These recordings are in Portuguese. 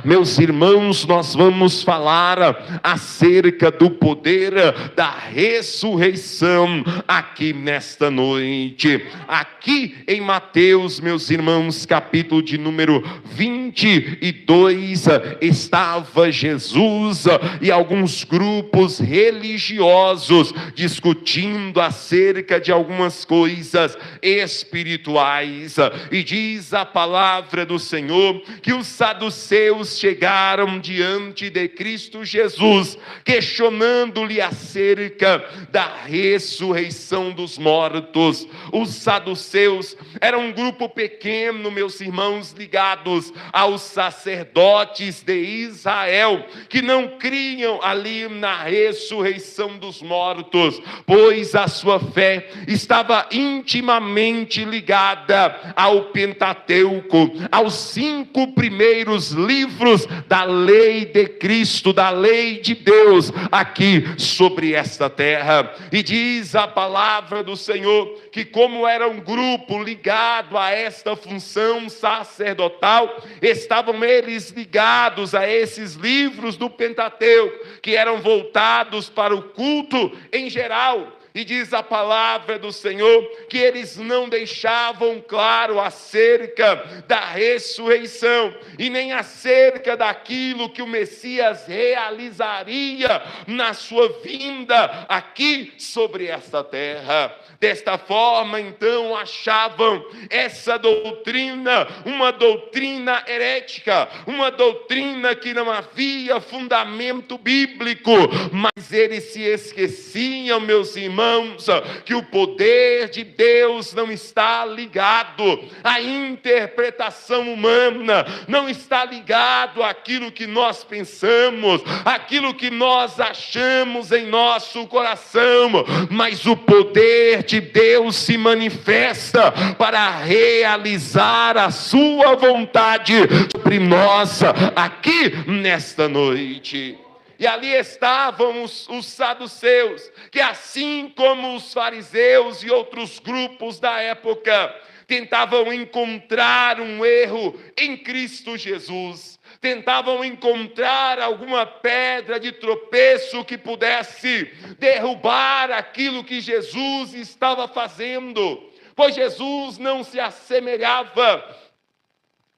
Meus irmãos, nós vamos falar acerca do poder da ressurreição aqui nesta noite. Aqui em Mateus, meus irmãos, capítulo de número 22, estava Jesus e alguns grupos religiosos discutindo acerca de algumas coisas espirituais. E diz a palavra do Senhor que os saduceus chegaram diante de Cristo Jesus, questionando-lhe acerca da ressurreição dos mortos. Os saduceus eram um grupo pequeno, meus irmãos, ligados aos sacerdotes de Israel, que não criam ali na ressurreição dos mortos, pois a sua fé estava intimamente ligada ao Pentateuco, aos 5 primeiros livros da lei de Cristo, da lei de Deus, aqui sobre esta terra. E diz a palavra do Senhor que, como era um grupo ligado a esta função sacerdotal, estavam eles ligados a esses livros do Pentateuco, que eram voltados para o culto em geral. E diz a palavra do Senhor que eles não deixavam claro acerca da ressurreição e nem acerca daquilo que o Messias realizaria na sua vinda aqui sobre esta terra. Desta forma, então, achavam essa doutrina uma doutrina herética, uma doutrina que não havia fundamento bíblico, mas eles se esqueciam, meus irmãos, que o poder de Deus não está ligado à interpretação humana, não está ligado àquilo que nós pensamos, àquilo que nós achamos em nosso coração, mas o poder de Deus se manifesta para realizar a sua vontade sobre nós aqui nesta noite. E ali estavam os saduceus, que assim como os fariseus e outros grupos da época, tentavam encontrar um erro em Cristo Jesus, tentavam encontrar alguma pedra de tropeço que pudesse derrubar aquilo que Jesus estava fazendo, pois Jesus não se assemelhava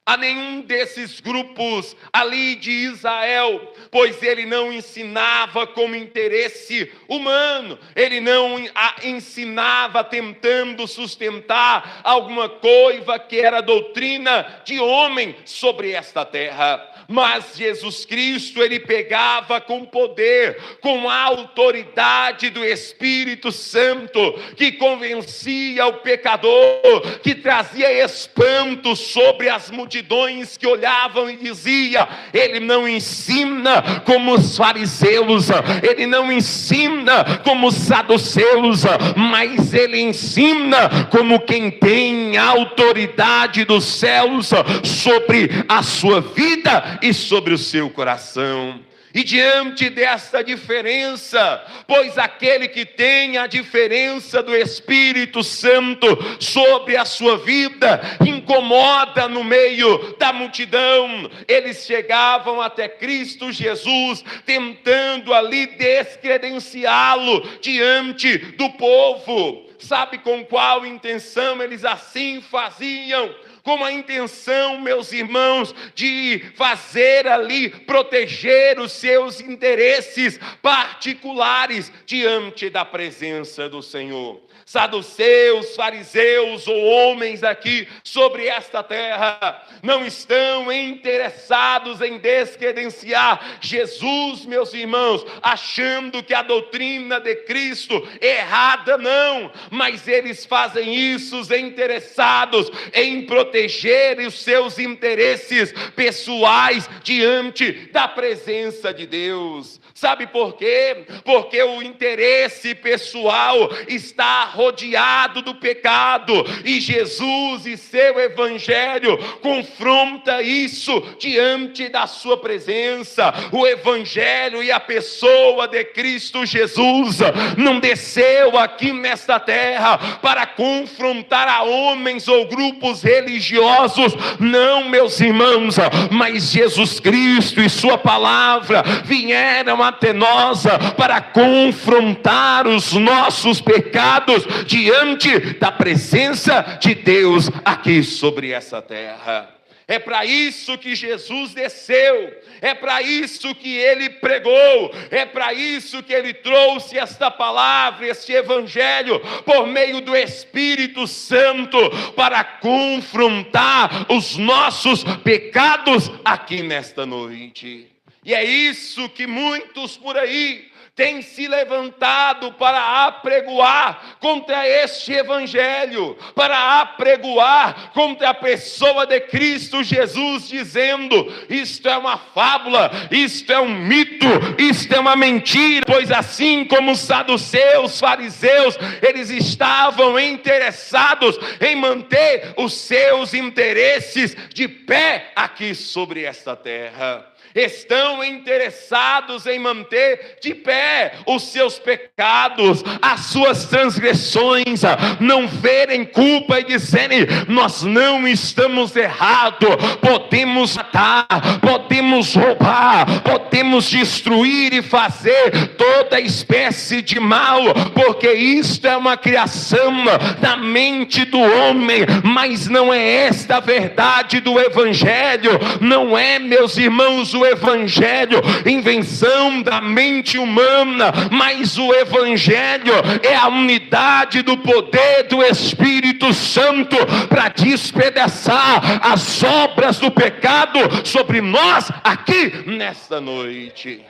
a nenhum desses grupos ali de Israel, pois ele não ensinava como interesse humano, ele não ensinava tentando sustentar alguma coisa que era doutrina de homem sobre esta terra. Mas Jesus Cristo, ele pegava com poder, com a autoridade do Espírito Santo, que convencia o pecador, que trazia espanto sobre as multidões que olhavam e dizia: ele não ensina como os fariseus, ele não ensina como os saduceus, mas ele ensina como quem tem autoridade dos céus sobre a sua vida e sobre o seu coração. E diante desta diferença, pois aquele que tem a diferença do Espírito Santo sobre a sua vida, incomoda no meio da multidão, eles chegavam até Cristo Jesus, tentando ali descredenciá-lo diante do povo. Sabe com qual intenção eles assim faziam? Com a intenção, meus irmãos, de fazer ali, proteger os seus interesses particulares diante da presença do Senhor. Saduceus, fariseus ou homens aqui sobre esta terra não estão interessados em descredenciar Jesus, meus irmãos, achando que a doutrina de Cristo é errada, não, mas eles fazem isso interessados em proteger os seus interesses pessoais diante da presença de Deus. Sabe por quê? Porque o interesse pessoal está rodeado do pecado, e Jesus e seu evangelho confronta isso diante da sua presença. O evangelho e a pessoa de Cristo Jesus não desceu aqui nesta terra para confrontar a homens ou grupos religiosos, não, meus irmãos, mas Jesus Cristo e sua palavra vieram até nós para confrontar os nossos pecados diante da presença de Deus aqui sobre essa terra. É para isso que Jesus desceu, é para isso que ele pregou, é para isso que ele trouxe esta palavra, este evangelho, por meio do Espírito Santo, para confrontar os nossos pecados aqui nesta noite. E é isso que muitos por aí têm se levantado para apregoar contra este evangelho, para apregoar contra a pessoa de Cristo Jesus, dizendo: isto é uma fábula, isto é um mito, isto é uma mentira. Pois assim como os saduceus, fariseus, eles estavam interessados em manter os seus interesses de pé aqui sobre esta terra. Estão interessados em manter de pé os seus pecados, as suas transgressões, não verem culpa e dizerem: nós não estamos errados, podemos matar, podemos roubar, podemos destruir e fazer toda espécie de mal, porque isto é uma criação da mente do homem, mas não é esta a verdade do evangelho. Não é, meus irmãos, o evangelho invenção da mente humana, mas o evangelho é a unidade do poder do Espírito Santo para despedaçar as obras do pecado sobre nós aqui nesta noite.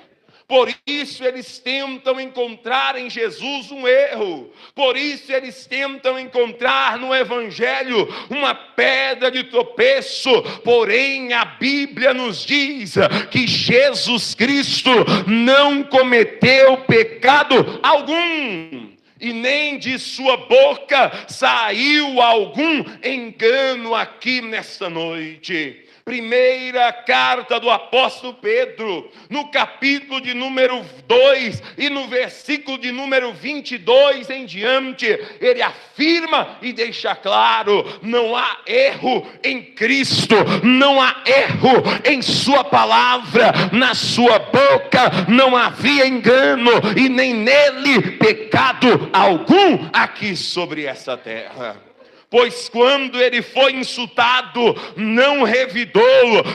Por isso eles tentam encontrar em Jesus um erro, por isso eles tentam encontrar no evangelho uma pedra de tropeço. Porém a Bíblia nos diz que Jesus Cristo não cometeu pecado algum, e nem de sua boca saiu algum engano aqui nesta noite. Primeira carta do apóstolo Pedro, no capítulo de número 2 e no versículo de número 22 em diante, ele afirma e deixa claro: não há erro em Cristo, não há erro em sua palavra, na sua boca não havia engano e nem nele pecado algum aqui sobre essa terra. Pois quando ele foi insultado, não revidou,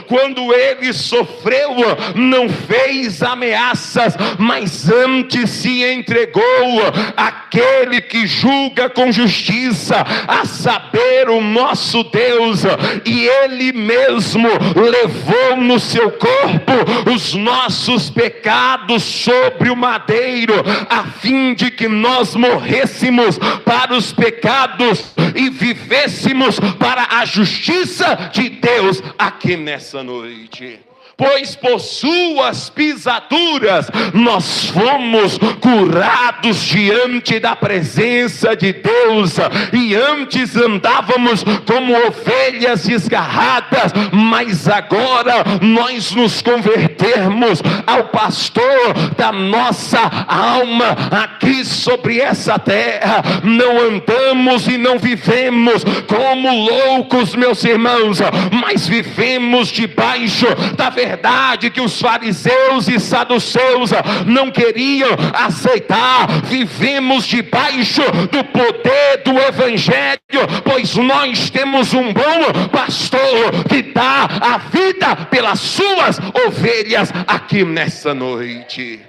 quando ele sofreu, não fez ameaças, mas antes se entregou àquele que julga com justiça, a saber, o nosso Deus, e ele mesmo levou no seu corpo os nossos pecados sobre o madeiro, a fim de que nós morrêssemos para os pecados e vivêssemos para a justiça de Deus aqui nessa noite. Pois por suas pisaduras nós fomos curados diante da presença de Deus, e antes andávamos como ovelhas desgarradas, mas agora nós nos convertemos ao pastor da nossa alma aqui sobre essa terra. Não andamos e não vivemos como loucos, meus irmãos, mas vivemos debaixo da verdade que os fariseus e saduceus não queriam aceitar. Vivemos debaixo do poder do evangelho, pois nós temos um bom pastor que dá a vida pelas suas ovelhas aqui nessa noite.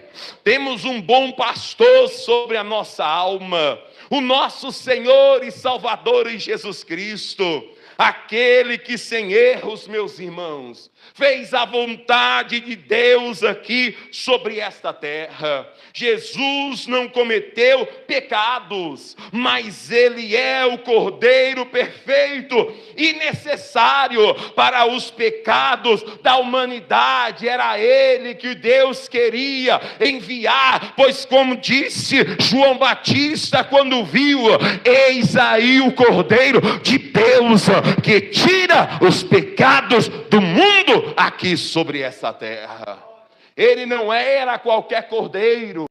Temos um bom pastor sobre a nossa alma, o nosso Senhor e Salvador Jesus Cristo, aquele que sem erros, meus irmãos, fez a vontade de Deus aqui sobre esta terra. Jesus não cometeu pecados, mas ele é o Cordeiro perfeito e necessário para os pecados da humanidade. Era ele que Deus queria enviar, pois como disse João Batista quando viu: eis aí o Cordeiro de Deus que tira os pecados do mundo aqui sobre essa terra. Ele não era qualquer cordeiro,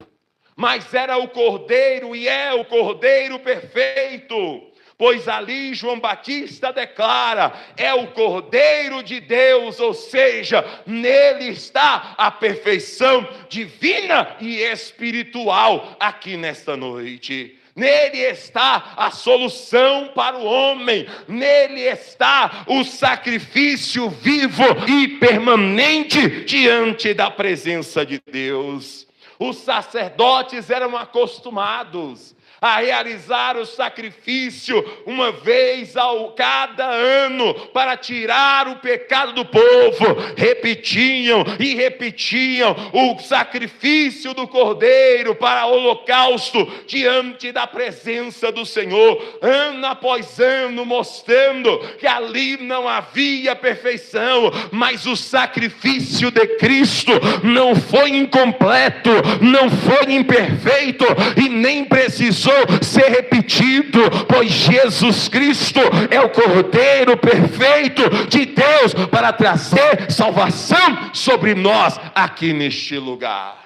mas era o cordeiro e é o Cordeiro perfeito, pois ali João Batista declara: é o Cordeiro de Deus, ou seja, nele está a perfeição divina e espiritual aqui nesta noite. Nele está a solução para o homem, nele está o sacrifício vivo e permanente diante da presença de Deus. Os sacerdotes eram acostumados a realizar o sacrifício uma vez a cada ano para tirar o pecado do povo. Repetiam e repetiam o sacrifício do cordeiro para holocausto diante da presença do Senhor, ano após ano, mostrando que ali não havia perfeição, mas o sacrifício de Cristo não foi incompleto, não foi imperfeito e nem precisou ser repetido, pois Jesus Cristo é o Cordeiro perfeito de Deus para trazer salvação sobre nós aqui neste lugar.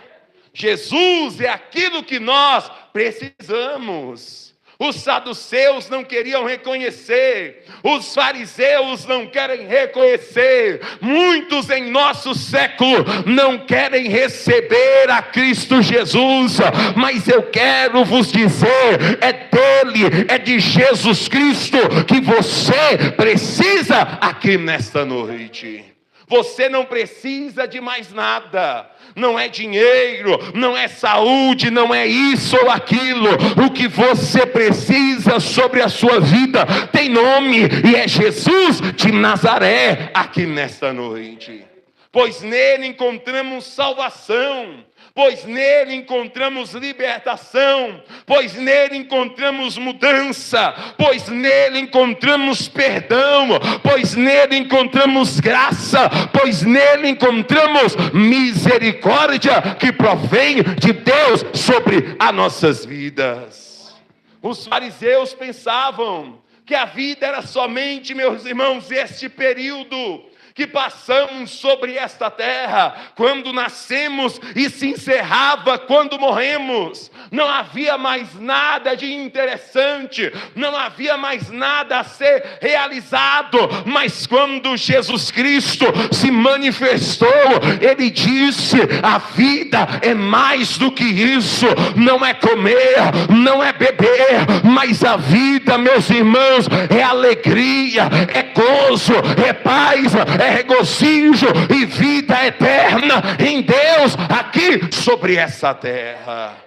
Jesus é aquilo que nós precisamos. Os saduceus não queriam reconhecer, os fariseus não querem reconhecer, muitos em nosso século não querem receber a Cristo Jesus, mas eu quero vos dizer, é dele, é de Jesus Cristo que você precisa aqui nesta noite. Você não precisa de mais nada. Não é dinheiro, não é saúde, não é isso ou aquilo. O que você precisa sobre a sua vida tem nome e é Jesus de Nazaré aqui nesta noite. Pois nele encontramos salvação, pois nele encontramos libertação, pois nele encontramos mudança, pois nele encontramos perdão, pois nele encontramos graça, pois nele encontramos misericórdia que provém de Deus sobre as nossas vidas. Os fariseus pensavam que a vida era somente, meus irmãos, este período que passamos sobre esta terra, quando nascemos e se encerrava quando morremos. Não havia mais nada de interessante, não havia mais nada a ser realizado, mas quando Jesus Cristo se manifestou, ele disse: a vida é mais do que isso, não é comer, não é beber, mas a vida, meus irmãos, é alegria, é gozo, é paz, é regozijo e vida eterna em Deus aqui sobre essa terra.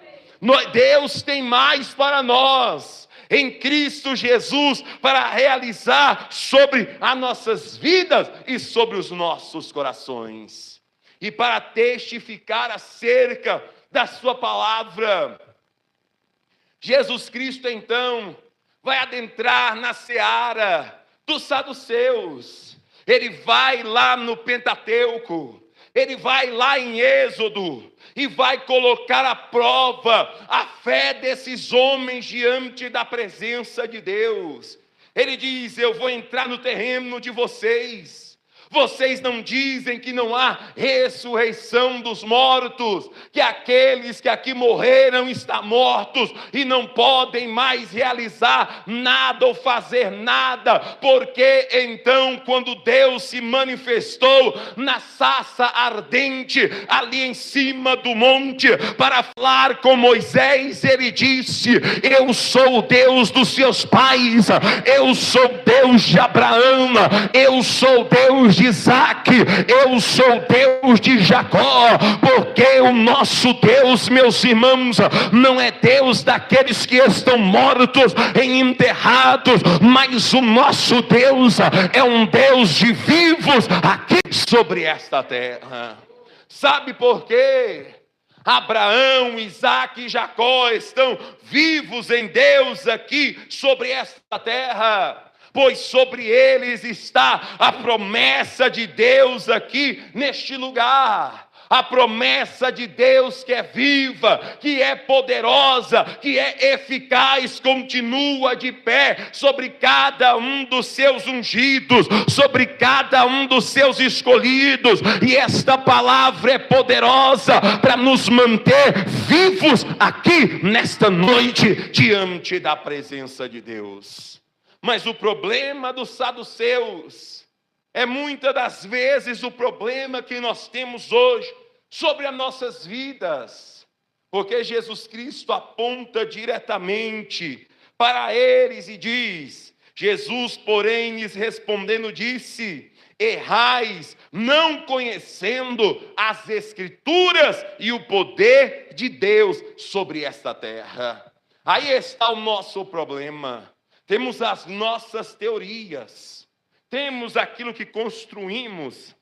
Deus tem mais para nós em Cristo Jesus para realizar sobre as nossas vidas e sobre os nossos corações, e para testificar acerca da sua palavra. Jesus Cristo então vai adentrar na seara dos saduceus. Ele vai lá no Pentateuco, ele vai lá em Êxodo e vai colocar à prova a fé desses homens diante da presença de Deus. Ele diz: eu vou entrar no terreno de vocês. Vocês não dizem que não há ressurreição dos mortos, que aqueles que aqui morreram estão mortos e não podem mais realizar nada ou fazer nada, porque então quando Deus se manifestou na sarça ardente ali em cima do monte para falar com Moisés, ele disse: eu sou o Deus dos seus pais, eu sou Deus de Abraão, eu sou Deus de de Isaac, eu sou o Deus de Jacó, porque o nosso Deus, meus irmãos, não é Deus daqueles que estão mortos e enterrados, mas o nosso Deus é um Deus de vivos aqui sobre esta terra. Sabe por quê? Abraão, Isaac e Jacó estão vivos em Deus aqui sobre esta terra, pois sobre eles está a promessa de Deus aqui neste lugar. A promessa de Deus que é viva, que é poderosa, que é eficaz, continua de pé sobre cada um dos seus ungidos, sobre cada um dos seus escolhidos. E esta palavra é poderosa para nos manter vivos aqui nesta noite, diante da presença de Deus. Mas o problema dos saduceus é muitas das vezes o problema que nós temos hoje sobre as nossas vidas, porque Jesus Cristo aponta diretamente para eles e diz: Jesus, porém, lhes respondendo, disse: errais, não conhecendo as Escrituras e o poder de Deus sobre esta terra. Aí está o nosso problema. Temos as nossas teorias, temos aquilo que construímos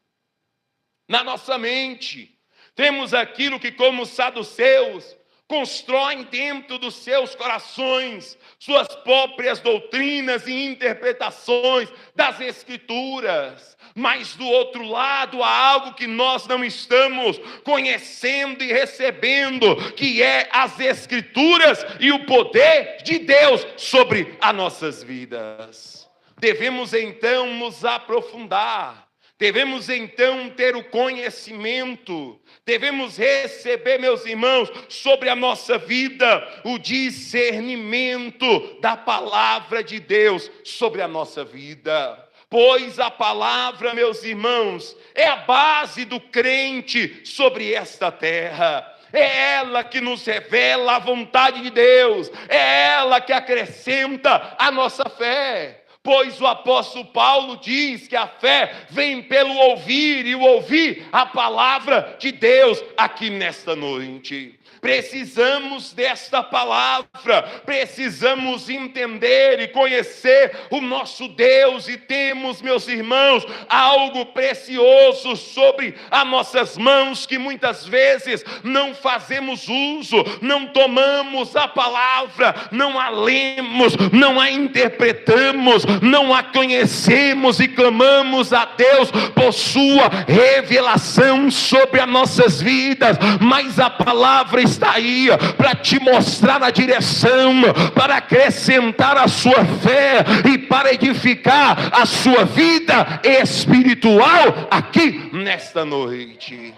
na nossa mente, temos aquilo que, como saduceus, constroem dentro dos seus corações suas próprias doutrinas e interpretações das Escrituras. Mas do outro lado há algo que nós não estamos conhecendo e recebendo, que é as Escrituras e o poder de Deus sobre as nossas vidas. Devemos então nos aprofundar, devemos então ter o conhecimento, devemos receber, meus irmãos, sobre a nossa vida, o discernimento da palavra de Deus sobre a nossa vida. Pois a palavra, meus irmãos, é a base do crente sobre esta terra. É ela que nos revela a vontade de Deus, é ela que acrescenta a nossa fé. Pois o apóstolo Paulo diz que a fé vem pelo ouvir, e o ouvir a palavra de Deus aqui nesta noite. Precisamos desta palavra, precisamos entender e conhecer o nosso Deus, e temos, meus irmãos, algo precioso sobre as nossas mãos, que muitas vezes não fazemos uso, não tomamos a palavra, não a lemos, não a interpretamos, não a conhecemos e clamamos a Deus por sua revelação sobre as nossas vidas. Mas a palavra está aí para te mostrar a direção, para acrescentar a sua fé e para edificar a sua vida espiritual aqui nesta noite.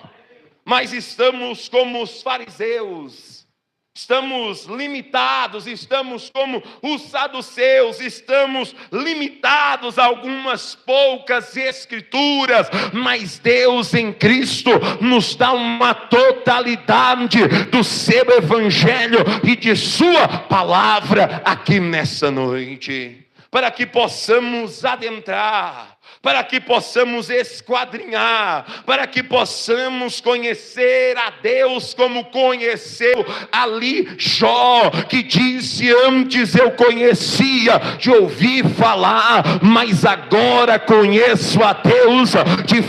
Mas estamos como os fariseus, estamos limitados, estamos como os saduceus, estamos limitados a algumas poucas escrituras, mas Deus em Cristo nos dá uma totalidade do seu evangelho e de sua palavra aqui nessa noite, para que possamos adentrar, para que possamos esquadrinhar, para que possamos conhecer a Deus como conheceu ali Jó, que disse: antes eu conhecia de ouvir falar, mas agora conheço a Deus de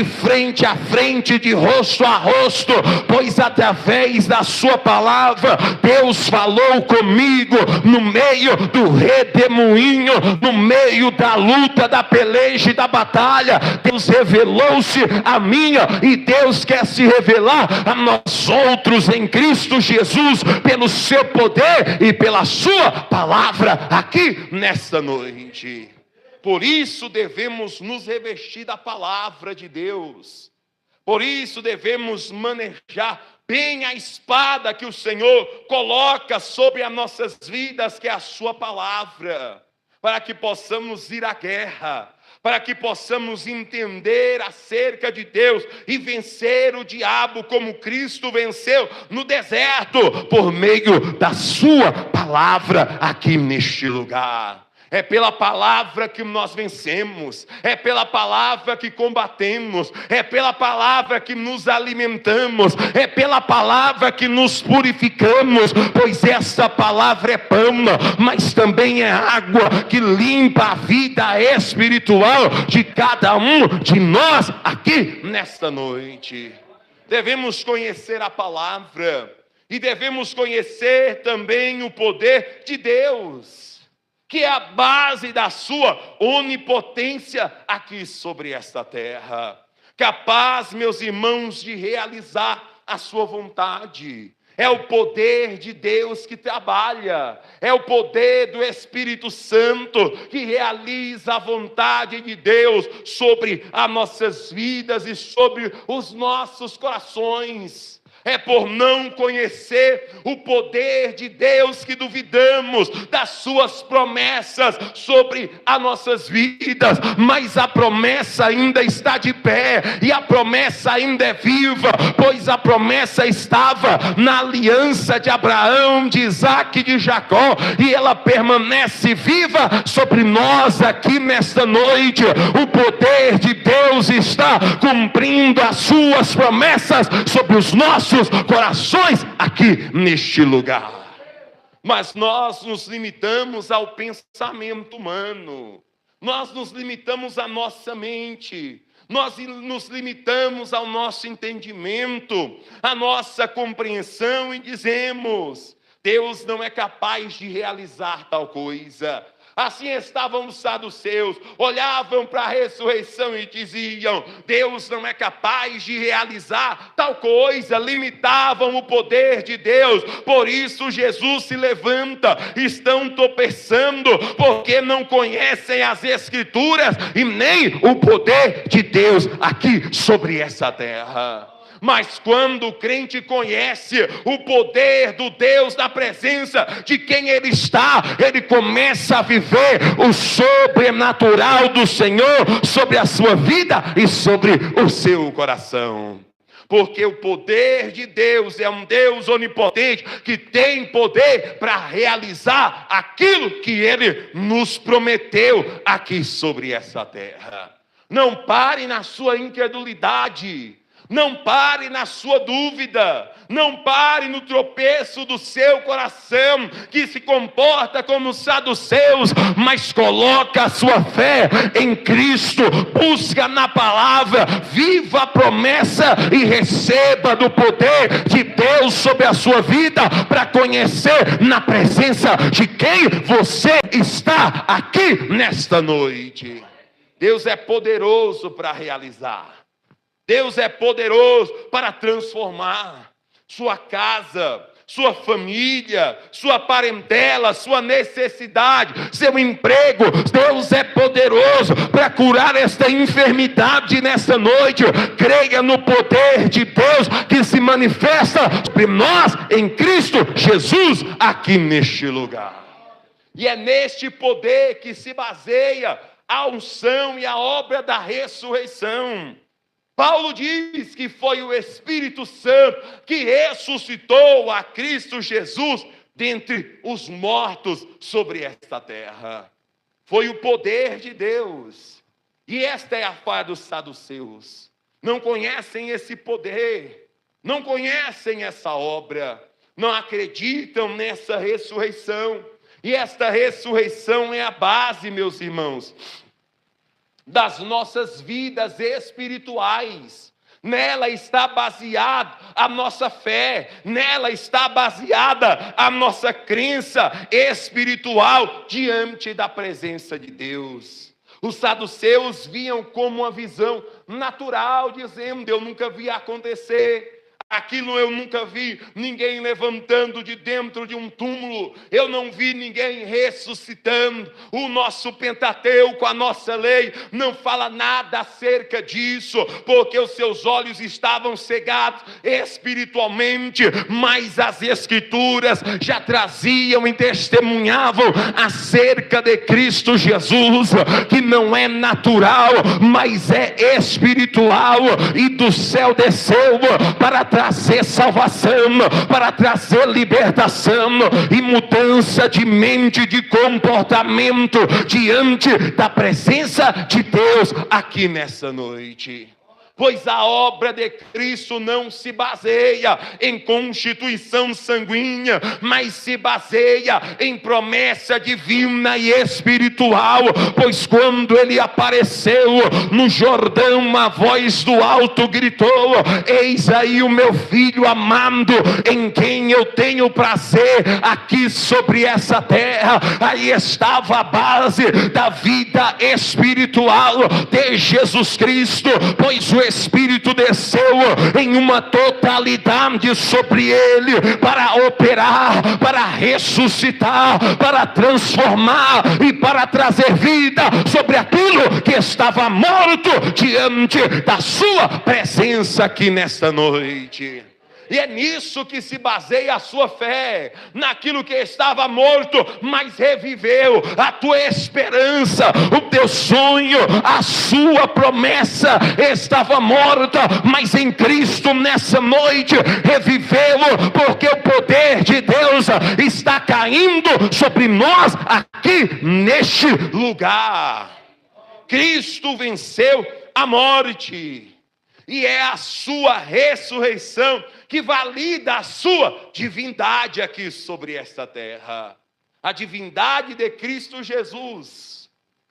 frente a frente, de rosto a rosto, pois através da sua palavra Deus falou comigo no meio do redemoinho, no meio da luta, da peleja e da batalha. Deus revelou-se a mim, e Deus quer se revelar a nós outros em Cristo Jesus, pelo seu poder e pela sua palavra aqui nesta noite. Por isso devemos nos revestir da palavra de Deus, por isso devemos manejar bem a espada que o Senhor coloca sobre as nossas vidas, que é a sua palavra, para que possamos ir à guerra, para que possamos entender acerca de Deus e vencer o diabo como Cristo venceu no deserto, por meio da sua palavra aqui neste lugar. É pela palavra que nós vencemos, é pela palavra que combatemos, é pela palavra que nos alimentamos, é pela palavra que nos purificamos, pois essa palavra é pão, mas também é água que limpa a vida espiritual de cada um de nós aqui nesta noite. Devemos conhecer a palavra e devemos conhecer também o poder de Deus, que é a base da sua onipotência aqui sobre esta terra. Capaz, meus irmãos, de realizar a sua vontade. É o poder de Deus que trabalha. É o poder do Espírito Santo que realiza a vontade de Deus sobre as nossas vidas e sobre os nossos corações. É por não conhecer o poder de Deus que duvidamos das suas promessas sobre as nossas vidas, mas a promessa ainda está de pé, e a promessa ainda é viva, pois a promessa estava na aliança de Abraão, de Isaac e de Jacó, e ela permanece viva sobre nós aqui nesta noite. O poder de Deus está cumprindo as suas promessas sobre os nossos corações aqui neste lugar. Mas nós nos limitamos ao pensamento humano, nós nos limitamos à nossa mente, nós nos limitamos ao nosso entendimento, à nossa compreensão, e dizemos: Deus não é capaz de realizar tal coisa. Assim estavam os saduceus, olhavam para a ressurreição e diziam: Deus não é capaz de realizar tal coisa, limitavam o poder de Deus. Por isso Jesus se levanta, estão tropeçando, porque não conhecem as Escrituras e nem o poder de Deus aqui sobre essa terra. Mas quando o crente conhece o poder do Deus, da presença de quem ele está, ele começa a viver o sobrenatural do Senhor sobre a sua vida e sobre o seu coração. Porque o poder de Deus é um Deus onipotente que tem poder para realizar aquilo que Ele nos prometeu aqui sobre essa terra. Não pare na sua incredulidade. Não pare na sua dúvida, não pare no tropeço do seu coração, que se comporta como os saduceus, mas coloca a sua fé em Cristo, busca na palavra, viva a promessa e receba do poder de Deus sobre a sua vida, para conhecer na presença de quem você está aqui nesta noite. Deus é poderoso para realizar. Deus é poderoso para transformar sua casa, sua família, sua parentela, sua necessidade, seu emprego. Deus é poderoso para curar esta enfermidade nesta noite. Creia no poder de Deus que se manifesta sobre nós em Cristo Jesus aqui neste lugar. E é neste poder que se baseia a unção e a obra da ressurreição. Paulo diz que foi o Espírito Santo que ressuscitou a Cristo Jesus dentre os mortos sobre esta terra. Foi o poder de Deus. E esta é a falha dos saduceus. Não conhecem esse poder, não conhecem essa obra, não acreditam nessa ressurreição. E esta ressurreição é a base, meus irmãos, das nossas vidas espirituais. Nela está baseada a nossa fé, nela está baseada a nossa crença espiritual diante da presença de Deus. Os saduceus viam como uma visão natural, dizendo: eu nunca vi acontecer. Aquilo eu nunca vi ninguém levantando de dentro de um túmulo. Eu não vi ninguém ressuscitando. O nosso Pentateuco, a nossa lei, não fala nada acerca disso, porque os seus olhos estavam cegados espiritualmente. Mas as Escrituras já traziam e testemunhavam acerca de Cristo Jesus, que não é natural, mas é espiritual, e do céu desceu para trazer trazer salvação, para trazer libertação e mudança de mente, de comportamento diante da presença de Deus aqui nessa noite. Pois a obra de Cristo não se baseia em constituição sanguínea, mas se baseia em promessa divina e espiritual. Pois quando ele apareceu no Jordão, uma voz do alto gritou: eis aí o meu filho amado, em quem eu tenho prazer aqui sobre essa terra. Aí estava a base da vida espiritual de Jesus Cristo, pois o Espírito desceu em uma totalidade sobre ele, para operar, para ressuscitar, para transformar e para trazer vida sobre aquilo que estava morto diante da sua presença aqui nesta noite. E é nisso que se baseia a sua fé, naquilo que estava morto, mas reviveu. A tua esperança, o teu sonho, a sua promessa estava morta, mas em Cristo nessa noite reviveu, porque o poder de Deus está caindo sobre nós aqui neste lugar. Cristo venceu a morte, e é a sua ressurreição que valida a sua divindade aqui sobre esta terra. A divindade de Cristo Jesus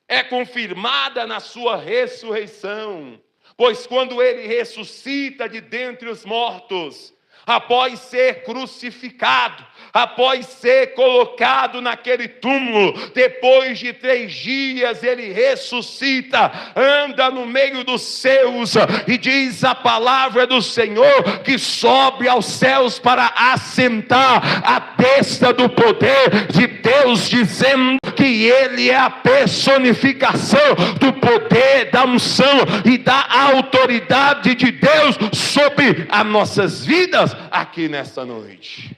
é confirmada na sua ressurreição, pois quando ele ressuscita de dentre os mortos, após ser crucificado, após ser colocado naquele túmulo, depois de 3 dias ele ressuscita, anda no meio dos seus, e diz a palavra do Senhor que sobe aos céus para assentar à destra do poder de Deus, dizendo que ele é a personificação do poder, da unção e da autoridade de Deus sobre as nossas vidas aqui nesta noite.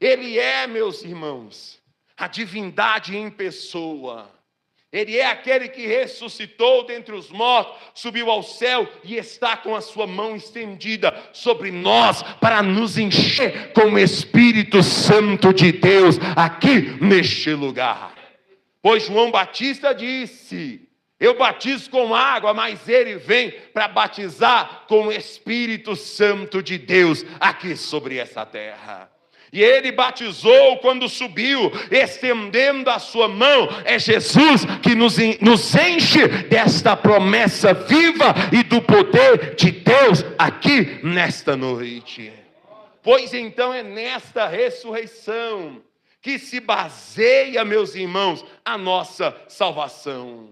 Ele é, meus irmãos, a divindade em pessoa. Ele é aquele que ressuscitou dentre os mortos, subiu ao céu e está com a sua mão estendida sobre nós para nos encher com o Espírito Santo de Deus aqui neste lugar. Pois João Batista disse: eu batizo com água, mas ele vem para batizar com o Espírito Santo de Deus aqui sobre essa terra. E ele batizou quando subiu, estendendo a sua mão. É Jesus que nos enche desta promessa viva e do poder de Deus aqui nesta noite. Pois então é nesta ressurreição que se baseia, meus irmãos, a nossa salvação.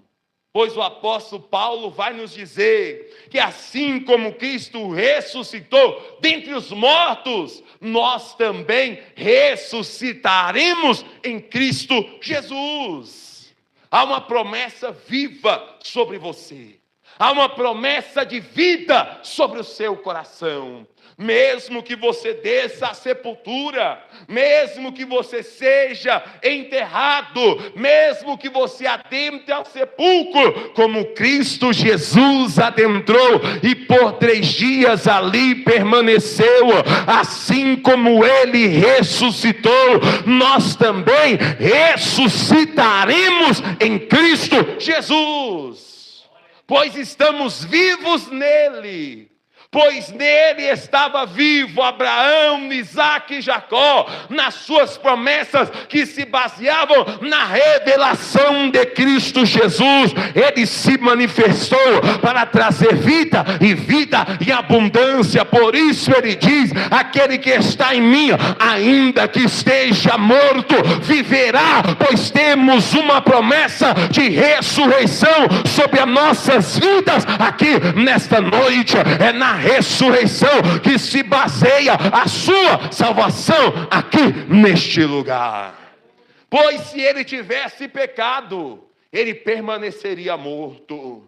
Pois o apóstolo Paulo vai nos dizer que assim como Cristo ressuscitou dentre os mortos, nós também ressuscitaremos em Cristo Jesus. Há uma promessa viva sobre você. Há uma promessa de vida sobre o seu coração. Mesmo que você desça à sepultura, mesmo que você seja enterrado, mesmo que você adentre ao sepulcro, como Cristo Jesus adentrou e por 3 dias ali permaneceu, assim como ele ressuscitou, nós também ressuscitaremos em Cristo Jesus, pois estamos vivos nele. Pois nele estava vivo Abraão, Isaque e Jacó, nas suas promessas que se baseavam na revelação de Cristo Jesus. Ele se manifestou para trazer vida e vida em abundância. Por isso ele diz: aquele que está em mim, ainda que esteja morto, viverá, pois temos uma promessa de ressurreição sobre as nossas vidas aqui nesta noite. É na ressurreição que se baseia a sua salvação aqui neste lugar. Pois se ele tivesse pecado, ele permaneceria morto.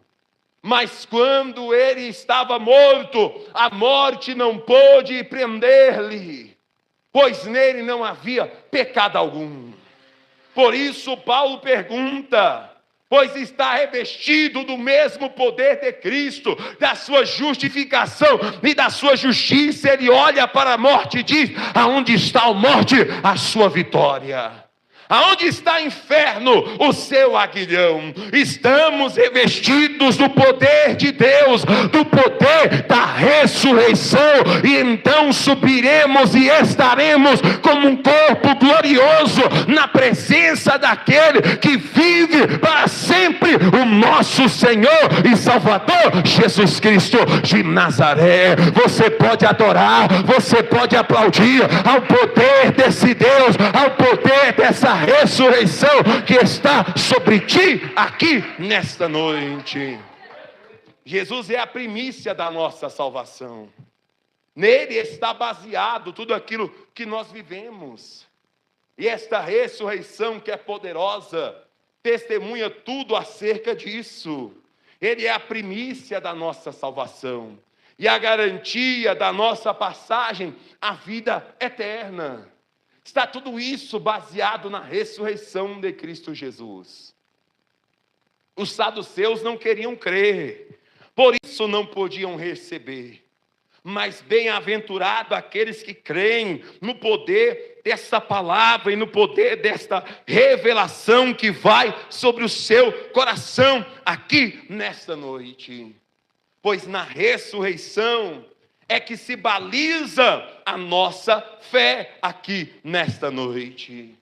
Mas quando ele estava morto, a morte não pôde prender-lhe, pois nele não havia pecado algum. Por isso Paulo pergunta: pois está revestido do mesmo poder de Cristo, da sua justificação e da sua justiça. Ele olha para a morte e diz: aonde está a morte? A sua vitória. Aonde está inferno? O seu aguilhão. Estamos revestidos do poder de Deus, do poder da ressurreição, e então subiremos e estaremos como um corpo glorioso na presença daquele que vive para sempre, o nosso Senhor e Salvador Jesus Cristo de Nazaré. Você pode adorar, você pode aplaudir ao poder desse Deus, ao poder dessa ressurreição que está sobre ti aqui nesta noite. Jesus é a primícia da nossa salvação. Nele está baseado tudo aquilo que nós vivemos. E esta ressurreição que é poderosa testemunha tudo acerca disso. Ele é a primícia da nossa salvação e a garantia da nossa passagem à vida eterna. Está tudo isso baseado na ressurreição de Cristo Jesus. Os saduceus não queriam crer, por isso não podiam receber. Mas bem-aventurado aqueles que creem no poder dessa palavra e no poder desta revelação que vai sobre o seu coração aqui nesta noite. Pois na ressurreição é que se baliza a nossa fé aqui nesta noite.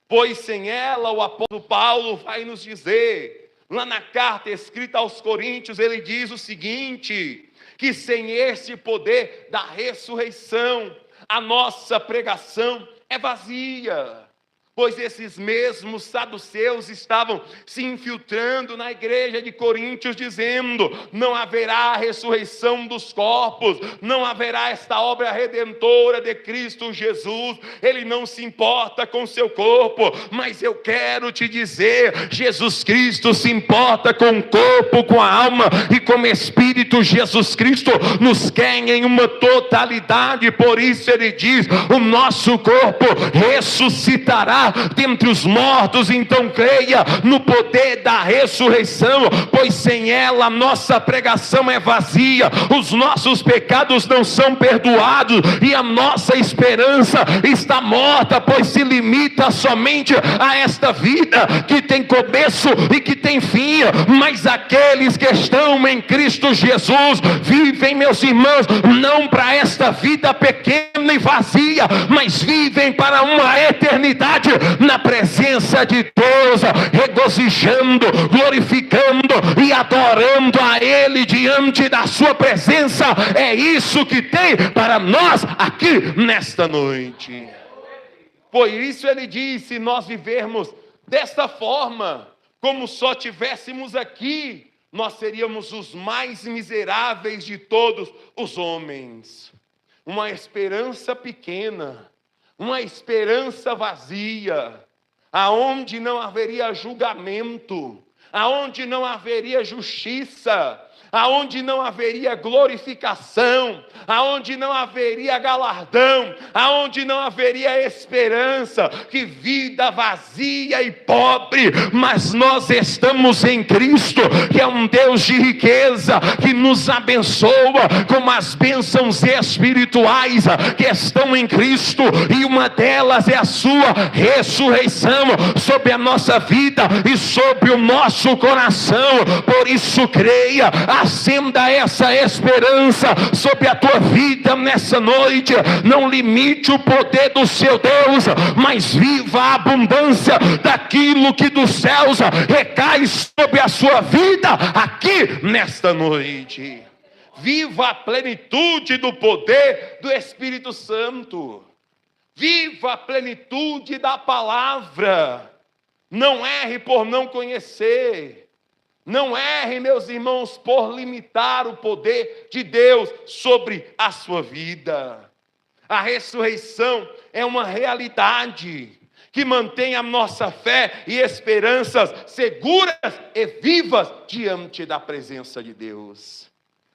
Pois sem ela, o apóstolo Paulo vai nos dizer, lá na carta escrita aos Coríntios, ele diz o seguinte: que sem esse poder da ressurreição, a nossa pregação é vazia. Pois esses mesmos saduceus estavam se infiltrando na igreja de Coríntios, dizendo: não haverá ressurreição dos corpos, não haverá esta obra redentora de Cristo Jesus, ele não se importa com seu corpo. Mas eu quero te dizer, Jesus Cristo se importa com o corpo, com a alma e com o espírito. Jesus Cristo nos quer em uma totalidade, por isso ele diz: o nosso corpo ressuscitará dentre os mortos. Então creia no poder da ressurreição, pois sem ela a nossa pregação é vazia, os nossos pecados não são perdoados e a nossa esperança está morta, pois se limita somente a esta vida que tem começo e que tem fim. Mas aqueles que estão em Cristo Jesus vivem, meus irmãos, não para esta vida pequena e vazia, mas vivem para uma eternidade na presença de Deus, regozijando, glorificando e adorando a Ele diante da sua presença. É isso que tem para nós aqui nesta noite. Por isso ele diz: se nós vivermos desta forma, como só tivéssemos aqui, nós seríamos os mais miseráveis de todos os homens. Uma esperança pequena, uma esperança vazia, aonde não haveria julgamento, aonde não haveria justiça, aonde não haveria glorificação, aonde não haveria galardão, aonde não haveria esperança. Que vida vazia e pobre! Mas nós estamos em Cristo, que é um Deus de riqueza, que nos abençoa com as bênçãos espirituais que estão em Cristo, e uma delas é a sua ressurreição sobre a nossa vida e sobre o nosso coração. Por isso creia, acenda essa esperança sobre a tua vida nessa noite. Não limite o poder do seu Deus, mas viva a abundância daquilo que dos céus recai sobre a sua vida aqui nesta noite. Viva a plenitude do poder do Espírito Santo. Viva a plenitude da palavra. Não erre por não conhecer. Não erre, meus irmãos, por limitar o poder de Deus sobre a sua vida. A ressurreição é uma realidade que mantém a nossa fé e esperanças seguras e vivas diante da presença de Deus.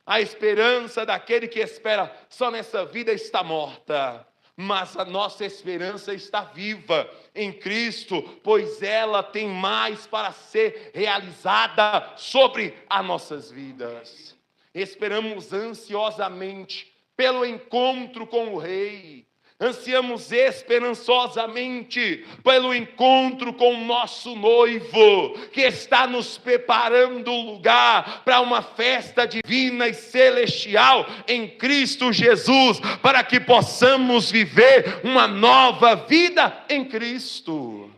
A esperança daquele que espera só nessa vida está morta, mas a nossa esperança está viva em Cristo, pois ela tem mais para ser realizada sobre as nossas vidas. Esperamos ansiosamente pelo encontro com o Rei. Ansiamos esperançosamente pelo encontro com o nosso noivo, que está nos preparando o lugar para uma festa divina e celestial em Cristo Jesus, para que possamos viver uma nova vida em Cristo.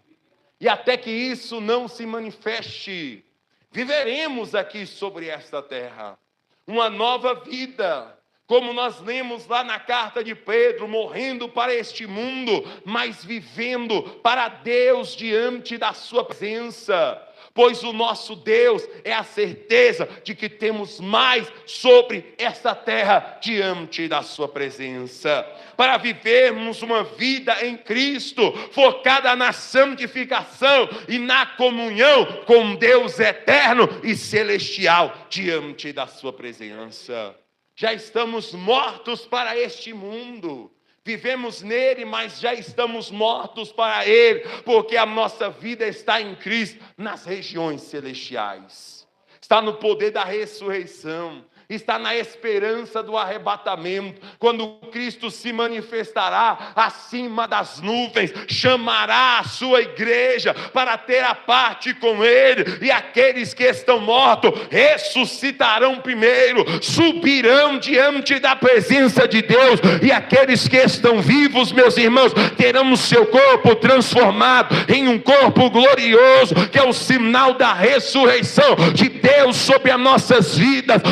E até que isso não se manifeste, viveremos aqui sobre esta terra uma nova vida. Como nós lemos lá na carta de Pedro, morrendo para este mundo, mas vivendo para Deus diante da sua presença. Pois o nosso Deus é a certeza de que temos mais sobre esta terra diante da sua presença. Para vivermos uma vida em Cristo, focada na santificação e na comunhão com Deus eterno e celestial diante da sua presença. Já estamos mortos para este mundo, vivemos nele, mas já estamos mortos para ele, porque a nossa vida está em Cristo, nas regiões celestiais, está no poder da ressurreição, está na esperança do arrebatamento, quando Cristo se manifestará acima das nuvens, chamará a sua igreja para ter a parte com ele, e aqueles que estão mortos ressuscitarão primeiro, subirão diante da presença de Deus, e aqueles que estão vivos, meus irmãos, terão o seu corpo transformado em um corpo glorioso, que é o sinal da ressurreição de Deus sobre as nossas vidas.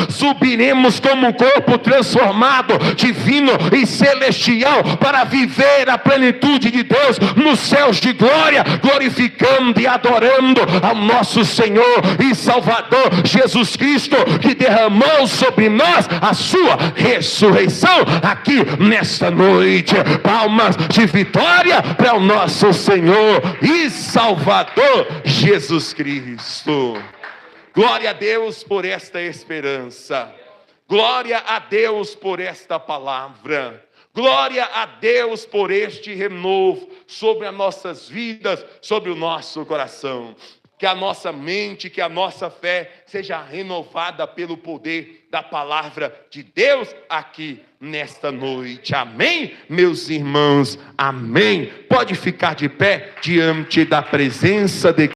Subiremos como um corpo transformado, divino e celestial, para viver a plenitude de Deus nos céus de glória, glorificando e adorando ao nosso Senhor e Salvador Jesus Cristo, que derramou sobre nós a sua ressurreição aqui nesta noite. Palmas de vitória para o nosso Senhor e Salvador Jesus Cristo. Glória a Deus por esta esperança. Glória a Deus por esta palavra. Glória a Deus por este renovo sobre as nossas vidas, sobre o nosso coração. Que a nossa mente, que a nossa fé seja renovada pelo poder da palavra de Deus aqui nesta noite. Amém, meus irmãos? Amém. Pode ficar de pé diante da presença de